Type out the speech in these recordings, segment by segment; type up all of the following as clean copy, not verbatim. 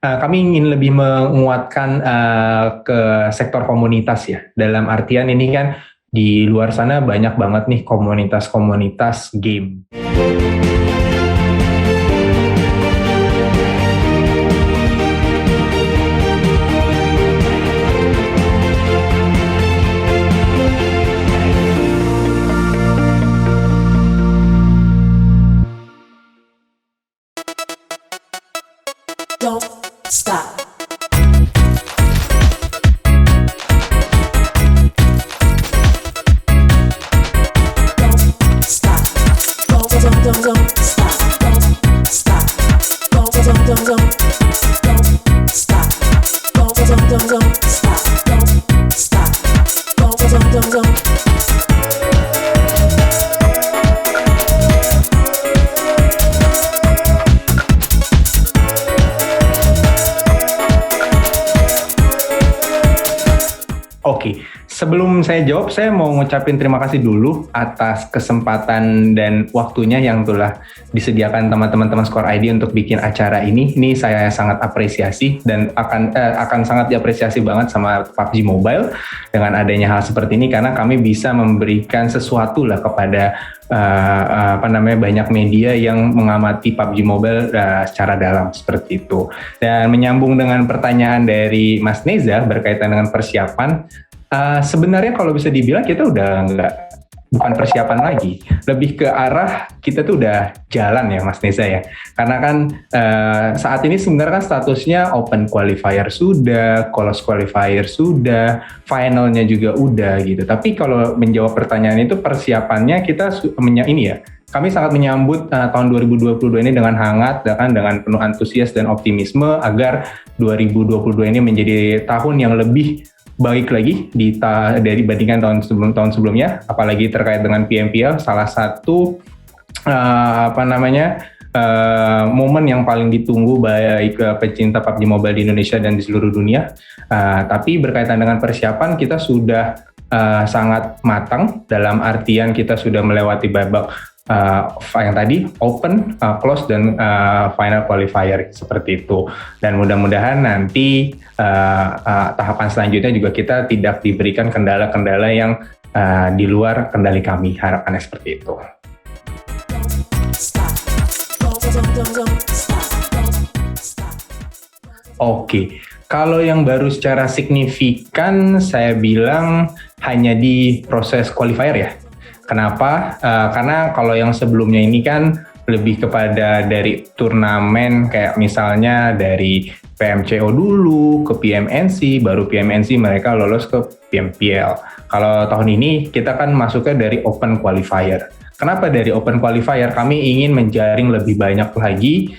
Kami ingin lebih menguatkan ke sektor komunitas ya. Dalam artian ini kan di luar sana banyak banget nih komunitas-komunitas game. Don't stop. Don't stop. Don't stop. Don't stop. Don't stop. Don't stop. Don't stop. Don't. Oke, sebelum saya jawab, saya mau ngucapin terima kasih dulu atas kesempatan dan waktunya yang telah disediakan teman-teman Score ID untuk bikin acara ini. Ini saya sangat apresiasi dan akan sangat diapresiasi banget sama PUBG Mobile dengan adanya hal seperti ini, karena kami bisa memberikan sesuatu lah kepada banyak media yang mengamati PUBG Mobile secara dalam seperti itu. Dan menyambung dengan pertanyaan dari Mas Neza berkaitan dengan persiapan, sebenarnya kalau bisa dibilang kita udah bukan persiapan lagi, lebih ke arah kita tuh udah jalan ya Mas Neza ya. Karena kan saat ini sebenarnya kan statusnya Open Qualifier sudah, Close Qualifier sudah, finalnya juga udah gitu. Tapi kalau menjawab pertanyaan itu, persiapannya kita kami sangat menyambut tahun 2022 ini dengan hangat, dengan penuh antusias dan optimisme agar 2022 ini menjadi tahun yang lebih baik lagi dibandingkan tahun sebelumnya, apalagi terkait dengan PMPL, salah satu momen yang paling ditunggu baik pecinta PUBG Mobile di Indonesia dan di seluruh dunia. Tapi berkaitan dengan persiapan, kita sudah sangat matang, dalam artian kita sudah melewati babak yang tadi open, close, dan final qualifier seperti itu. Dan mudah-mudahan nanti tahapan selanjutnya juga kita tidak diberikan kendala-kendala yang di luar kendali kami. Harapannya seperti itu. Oke, kalau yang baru secara signifikan saya bilang hanya di proses qualifier ya. Kenapa? Karena kalau yang sebelumnya ini kan lebih kepada dari turnamen, kayak misalnya dari PMCO dulu ke PMNC, baru PMNC mereka lolos ke PMPL. Kalau tahun ini kita kan masuknya dari Open Qualifier. Kenapa dari Open Qualifier? Kami ingin menjaring lebih banyak lagi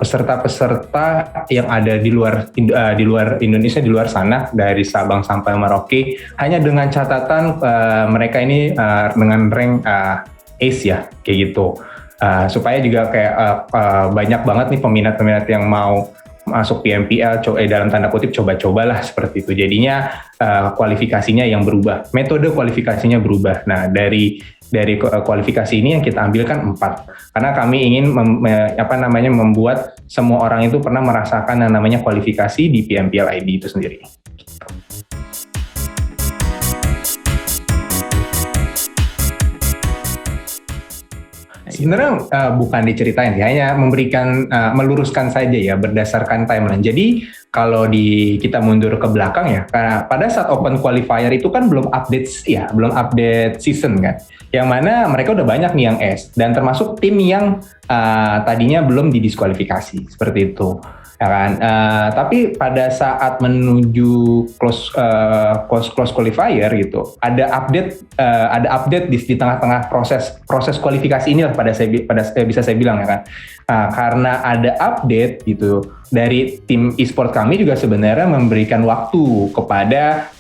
peserta-peserta yang ada di luar Indonesia, di luar sana, dari Sabang sampai Merauke, hanya dengan catatan mereka ini dengan rank ace ya, kayak gitu. Supaya juga kayak banyak banget nih peminat-peminat yang mau masuk PMPL, dalam tanda kutip coba-cobalah seperti itu. Jadinya kualifikasinya yang berubah, metode kualifikasinya berubah. Nah, dari kualifikasi ini yang kita ambilkan 4, karena kami ingin membuat semua orang itu pernah merasakan yang namanya kualifikasi di PMPL ID itu sendiri. Sebenarnya bukan diceritain ya, hanya memberikan meluruskan saja ya berdasarkan timeline. Jadi kalau kita mundur ke belakang ya, karena pada saat Open Qualifier itu kan belum update season kan, yang mana mereka udah banyak nih yang S, dan termasuk tim yang tadinya belum didiskualifikasi seperti itu. Ya kan? Tapi pada saat menuju close qualifier gitu, ada update di tengah-tengah proses kualifikasi inilah bisa saya bilang ya kan. Karena ada update gitu dari tim e-sport, kami juga sebenarnya memberikan waktu kepada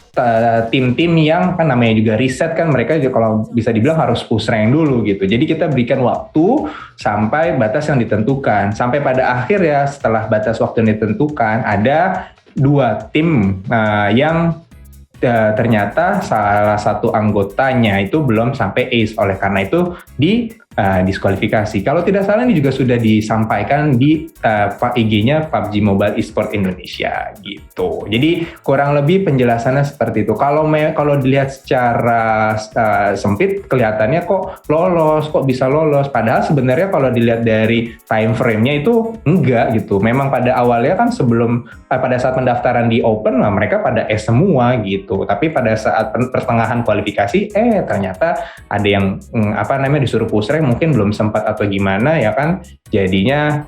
tim-tim yang kan namanya juga riset kan, mereka juga kalau bisa dibilang harus push rank dulu gitu. Jadi kita berikan waktu sampai batas yang ditentukan. Sampai pada akhir ya, setelah batas waktu yang ditentukan, ada 2 tim yang ternyata salah satu anggotanya itu belum sampai ace. Oleh karena itu diskualifikasi. Kalau tidak salah ini juga sudah disampaikan di IG-nya PUBG Mobile Esport Indonesia gitu. Jadi kurang lebih penjelasannya seperti itu. Kalau dilihat secara sempit kelihatannya kok bisa lolos. Padahal sebenarnya kalau dilihat dari time frame-nya itu enggak gitu. Memang pada awalnya kan pada saat pendaftaran di open lah mereka pada S semua gitu. Tapi pada saat pertengahan kualifikasi ternyata ada yang disuruh push rank mungkin belum sempat atau gimana ya kan, jadinya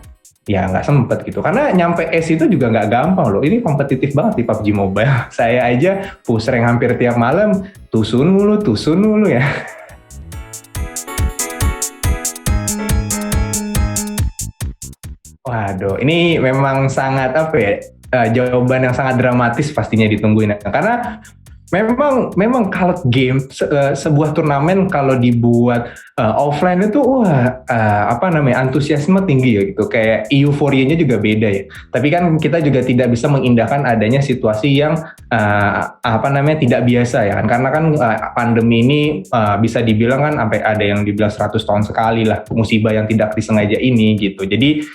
ya nggak sempet gitu. Karena nyampe S itu juga nggak gampang loh, ini kompetitif banget di PUBG Mobile. Saya aja push rank hampir tiap malam, tusun mulu ya. Waduh, ini memang sangat jawaban yang sangat dramatis pastinya ditungguin. Karena memang kalau game sebuah turnamen kalau dibuat offline itu antusiasme tinggi ya gitu, kayak euforianya juga beda ya. Tapi kan kita juga tidak bisa mengindahkan adanya situasi yang tidak biasa ya kan, karena kan pandemi ini bisa dibilang kan sampai ada yang dibilang 100 tahun sekali lah musibah yang tidak disengaja ini gitu. Jadi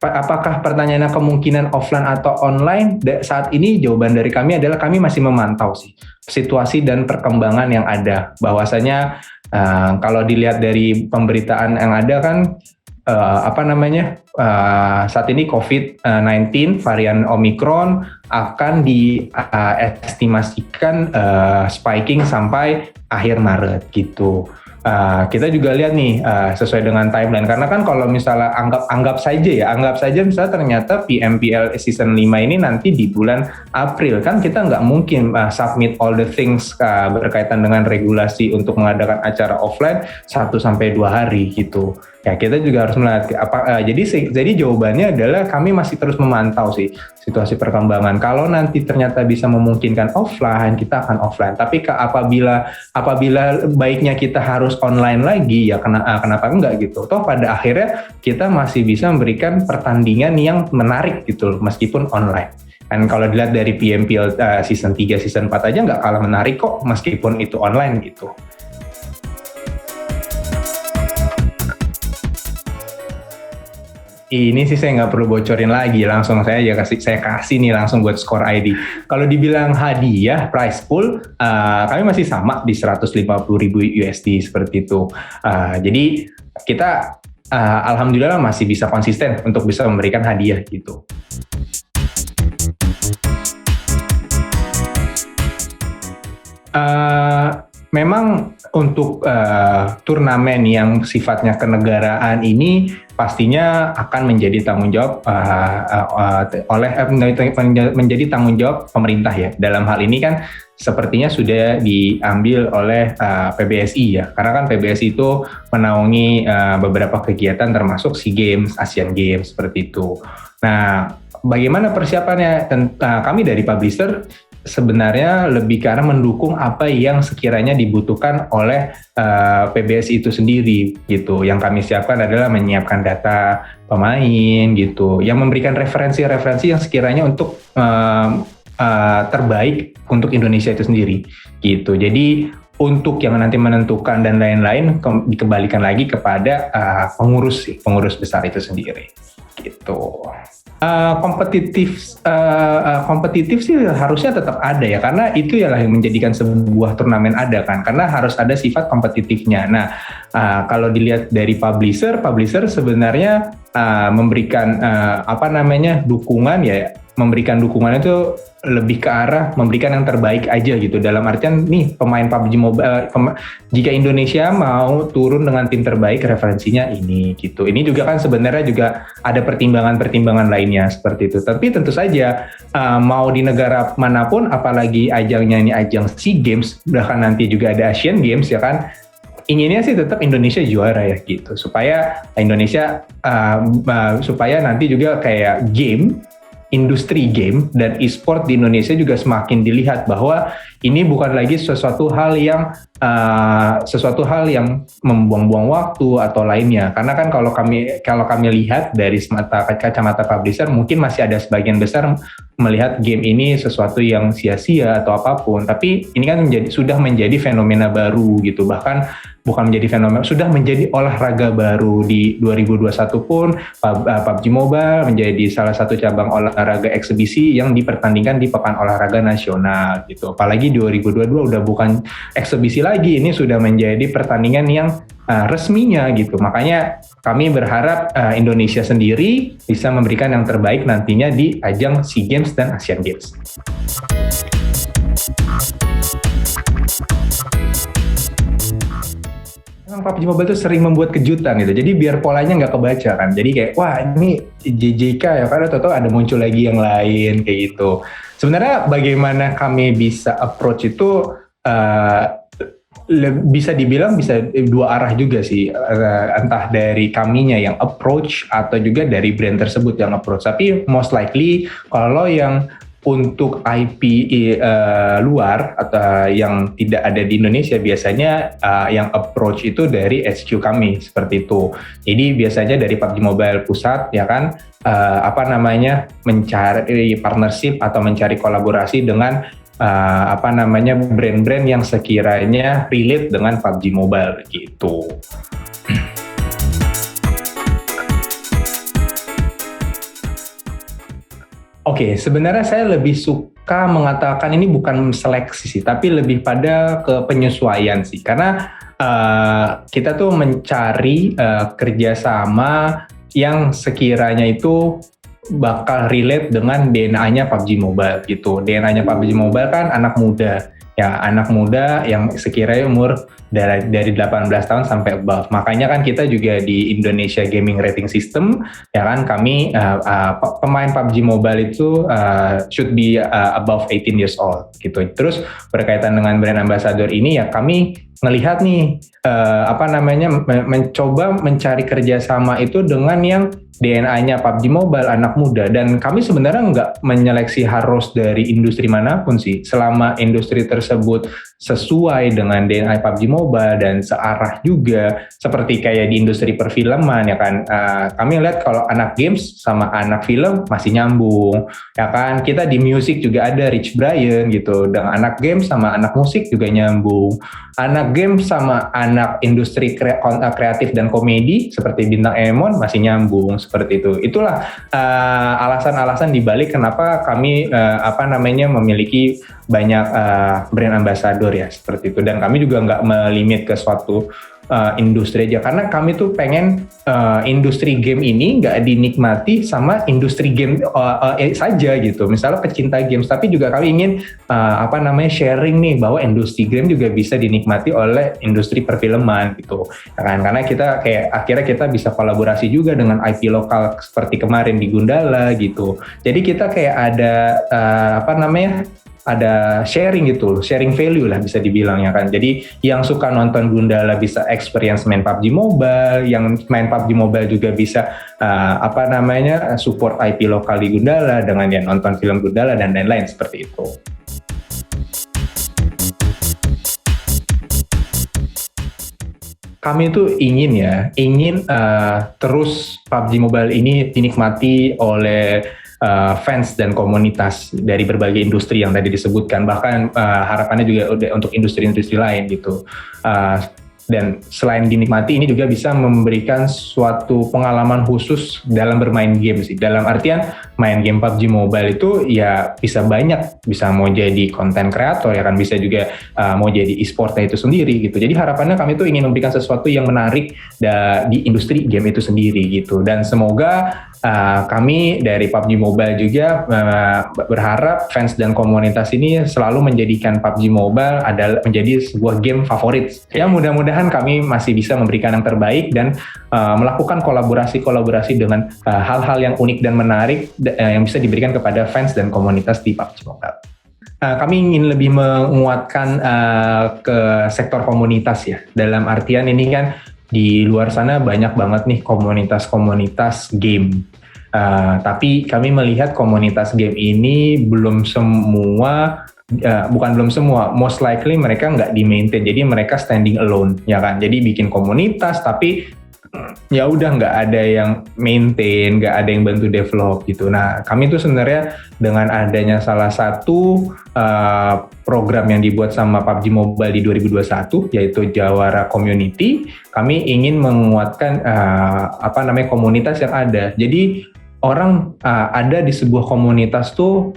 apakah pertanyaannya kemungkinan offline atau online? Saat ini jawaban dari kami adalah kami masih memantau sih situasi dan perkembangan yang ada. Bahwasanya kalau dilihat dari pemberitaan yang ada kan saat ini COVID-19 varian Omicron akan diestimasikan spiking sampai akhir Maret gitu. Kita juga lihat nih sesuai dengan timeline, karena kan kalau misalnya anggap saja misalnya ternyata PMPL season 5 ini nanti di bulan April, kan kita nggak mungkin submit all the things berkaitan dengan regulasi untuk mengadakan acara offline 1-2 hari gitu. Ya kita juga harus melihat jadi jawabannya adalah kami masih terus memantau sih situasi perkembangan. Kalau nanti ternyata bisa memungkinkan offline, kita akan offline. Tapi apabila baiknya kita harus online lagi, ya kenapa enggak gitu. Toh pada akhirnya kita masih bisa memberikan pertandingan yang menarik gitu loh, meskipun online. Dan kalau dilihat dari PMPL season 3, season 4 aja nggak kalah menarik kok meskipun itu online gitu. Ini sih saya nggak perlu bocorin lagi, langsung saya kasih nih langsung buat Score ID. Kalau dibilang hadiah prize pool, kami masih sama di 150.000 USD seperti itu. Jadi kita alhamdulillah masih bisa konsisten untuk bisa memberikan hadiah gitu. Memang untuk turnamen yang sifatnya kenegaraan ini pastinya akan menjadi tanggung jawab menjadi tanggung jawab pemerintah ya. Dalam hal ini kan sepertinya sudah diambil oleh PBSI ya, karena kan PBSI itu menaungi beberapa kegiatan termasuk SEA Games, Asian Games seperti itu. Nah, bagaimana persiapannya? Kami dari publisher sebenarnya lebih ke arah mendukung apa yang sekiranya dibutuhkan oleh PBSI itu sendiri gitu. Yang kami siapkan adalah menyiapkan data pemain gitu, yang memberikan referensi-referensi yang sekiranya untuk terbaik untuk Indonesia itu sendiri gitu. Jadi untuk yang nanti menentukan dan lain-lain dikembalikan lagi kepada pengurus besar itu sendiri gitu. Kompetitif sih harusnya tetap ada ya, karena itu ialah yang menjadikan sebuah turnamen ada kan, karena harus ada sifat kompetitifnya. Nah, kalau dilihat dari publisher sebenarnya memberikan dukungan ya, memberikan dukungan itu lebih ke arah memberikan yang terbaik aja gitu, dalam artian nih pemain PUBG Mobile jika Indonesia mau turun dengan tim terbaik referensinya ini gitu. Ini juga kan sebenarnya juga ada pertimbangan lainnya seperti itu. Tapi tentu saja mau di negara manapun, apalagi ajangnya ini ajang SEA Games, bahkan nanti juga ada Asian Games ya kan, inginnya sih tetap Indonesia juara ya gitu, supaya Indonesia supaya nanti juga kayak industri game dan e-sport di Indonesia juga semakin dilihat bahwa ini bukan lagi sesuatu hal yang membuang-buang waktu atau lainnya. Karena kan kalau kami lihat dari kacamata publisher, mungkin masih ada sebagian besar melihat game ini sesuatu yang sia-sia atau apapun. Tapi ini kan sudah menjadi fenomena baru gitu. Bahkan bukan menjadi fenomena, sudah menjadi olahraga baru di 2021 pun. PUBG Mobile menjadi salah satu cabang olahraga eksebisi yang dipertandingkan di Pekan Olahraga Nasional gitu. Apalagi 2022 udah bukan eksebisi lagi, ini sudah menjadi pertandingan yang resminya gitu. Makanya kami berharap Indonesia sendiri bisa memberikan yang terbaik nantinya di ajang SEA Games dan Asian Games. PUBG Mobile tuh sering membuat kejutan gitu, jadi biar polanya nggak kebaca kan, jadi kayak wah ini JJK ya, karena tahu-tahu ada muncul lagi yang lain kayak gitu. Sebenarnya bagaimana kami bisa approach itu bisa dibilang bisa dua arah juga sih, entah dari kaminya yang approach atau juga dari brand tersebut yang approach. Tapi most likely kalau yang untuk IP luar atau yang tidak ada di Indonesia, biasanya yang approach itu dari HQ kami seperti itu. Jadi biasanya dari PUBG Mobile pusat ya kan, mencari partnership atau mencari kolaborasi dengan brand-brand yang sekiranya relate dengan PUBG Mobile gitu. Oke, sebenarnya saya lebih suka mengatakan ini bukan seleksi sih, tapi lebih pada ke penyesuaian sih. Karena kita tuh mencari kerjasama yang sekiranya itu bakal relate dengan DNA-nya PUBG Mobile gitu. DNA-nya PUBG Mobile kan anak muda. Ya, anak muda yang sekiranya umur dari 18 tahun sampai above. Makanya kan kita juga di Indonesia Gaming Rating System, ya kan, kami pemain PUBG Mobile itu should be above 18 years old gitu. Terus berkaitan dengan brand ambassador ini ya kami ngelihat nih mencoba mencari kerjasama itu dengan yang DNA-nya PUBG Mobile anak muda, dan kami sebenarnya nggak menyeleksi harus dari industri manapun sih, selama industri tersebut sesuai dengan DNA PUBG Mobile dan searah juga seperti kayak di industri perfilman ya kan. Kami lihat kalau anak games sama anak film masih nyambung ya kan. Kita di music juga ada Rich Brian gitu, dan anak games sama anak musik juga nyambung. Anak games sama anak industri kreatif dan komedi seperti Bintang Emon masih nyambung seperti itu. Itulah alasan-alasan dibalik kenapa kami memiliki banyak brand ambassador ya seperti itu. Dan kami juga nggak melimit ke suatu industri aja, karena kami tuh pengen industri game ini nggak dinikmati sama industri game saja gitu. Misalnya pecinta games, tapi juga kami ingin sharing nih bahwa industri game juga bisa dinikmati oleh industri perfilman gitu kan. Karena kita kayak akhirnya kita bisa kolaborasi juga dengan IP lokal seperti kemarin di Gundala gitu. Jadi kita kayak ada ada sharing gitu, sharing value lah bisa dibilang ya kan. Jadi yang suka nonton Gundala bisa experience main PUBG Mobile, yang main PUBG Mobile juga bisa support IP lokal di Gundala dengan yang nonton film Gundala dan lain-lain seperti itu. Kami tuh ingin terus PUBG Mobile ini dinikmati oleh fans dan komunitas dari berbagai industri yang tadi disebutkan, bahkan harapannya juga untuk industri-industri lain gitu. Dan selain dinikmati, ini juga bisa memberikan suatu pengalaman khusus dalam bermain game sih. Dalam artian main game PUBG Mobile itu ya bisa banyak, bisa mau jadi konten kreator ya kan, bisa juga mau jadi e-sportnya itu sendiri gitu. Jadi harapannya kami tuh ingin memberikan sesuatu yang menarik di industri game itu sendiri gitu. Dan semoga kami dari PUBG Mobile juga berharap fans dan komunitas ini selalu menjadikan PUBG Mobile adalah menjadi sebuah game favorit. Ya mudah-mudahan kami masih bisa memberikan yang terbaik dan melakukan kolaborasi dengan hal-hal yang unik dan menarik yang bisa diberikan kepada fans dan komunitas di PUBG Mobile. Kami ingin lebih menguatkan ke sektor komunitas ya. Dalam artian ini kan di luar sana banyak banget nih komunitas-komunitas game. Tapi kami melihat komunitas game ini most likely mereka nggak di-maintain. Jadi mereka standing alone, ya kan. Jadi bikin komunitas tapi ya udah nggak ada yang maintain, nggak ada yang bantu develop gitu. Nah, kami tuh sebenarnya dengan adanya salah satu program yang dibuat sama PUBG Mobile di 2021 yaitu Jawara Community, kami ingin menguatkan komunitas yang ada. Jadi orang ada di sebuah komunitas tuh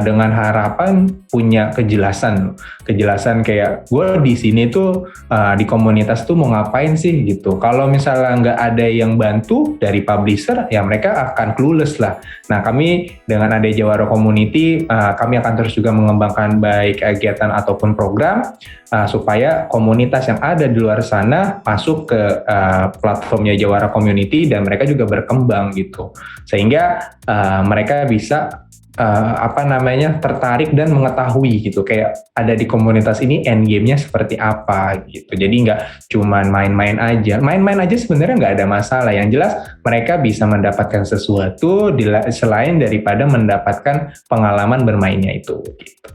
dengan harapan punya kejelasan kayak gue di sini tuh di komunitas tuh mau ngapain sih gitu. Kalau misalnya nggak ada yang bantu dari publisher, ya mereka akan clueless lah. Nah, kami dengan ada Jawara Community, kami akan terus juga mengembangkan baik kegiatan ataupun program supaya komunitas yang ada di luar sana masuk ke platformnya Jawara Community dan mereka juga berkembang gitu. Sehingga mereka bisa tertarik dan mengetahui gitu, kayak ada di komunitas ini end game-nya seperti apa gitu. Jadi nggak cuman main-main aja sebenarnya nggak ada masalah. Yang jelas mereka bisa mendapatkan sesuatu selain daripada mendapatkan pengalaman bermainnya itu gitu.